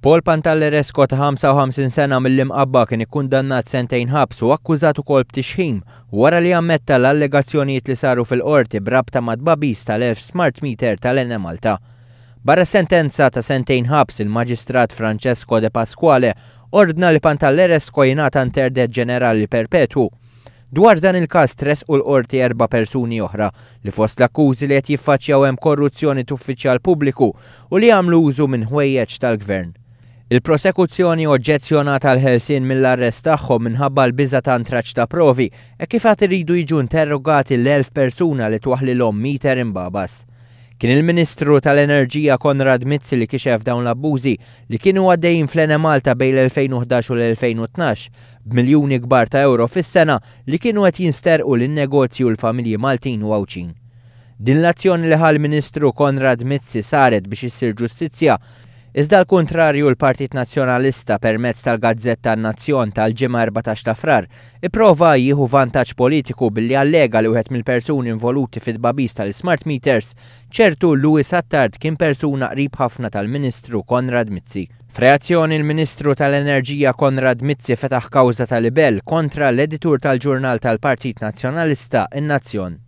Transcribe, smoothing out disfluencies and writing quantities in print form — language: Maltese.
Paul Pantalleresco ta' 55 sena mill-imqabba kien ikkundannat sentejn ħabs u akkużat ukoll b'tixħim wara li ammetta l-allegazzjonijiet li saru fil-qorti b'rabta ma' tbabbis tal-1000 smart meter tal-Ene Malta. Barra sentenza ta' sentejn ħabs il-Maġistrat Francesco De Pasquale ordna li Pantalleresco jingħata interdet ġenerali perpetwu. Dwar dan il-każ tresqu l-qorti 4 persuni oħra li fost l-akkużi li qed jiffaċċjaw hemm korruzzjoni uffiċjal pubbliku u li għamlu użu minn ħwejjeġ tal-Gvern. Il-prosekuzzjoni oġġezzjonata l-ħelsien mill-arrest tagħhom minħabba l-biża' ta' intraġġ ta' provi e kif qatt iridu jiġu interrogati l-1000 persuna li twaħħlilhom meter imbabas. Kien il-Ministru tal-Enerġija Konrad Mizzi li kixef dawn l-abbużi li kienu għaddejjin fl-Ene Malta bejn l-2011 u l-2012 b'miljuni kbar ta' euro fis-sena li kienu qed jinsterqu lin-negozji u l-familji Maltin u Għawċin. Din l-azzjoni li ħal-Ministru Konrad Mizzi saret biex issir ġustizzja, iżda l-kontrarju l-Partit Nazzjonalista permezz tal-Gazzetta N-Nazzjon tal-ġimgħa 14 ta' frar ipprova jieħu vantaġġ politiku billi allega li wieħed mill-persuni involuti fit-tbabbis tal-smart meters ċertu Louis Attard kien persuna qrib ħafna tal-Ministru Konrad Mizzi. F'reazzjoni l-Ministru tal-Enerġija Konrad Mizzi fetaħ kawża ta' libell kontra l-editur tal-ġurnal tal-Partit Nazzjonalista In-Nazzjon.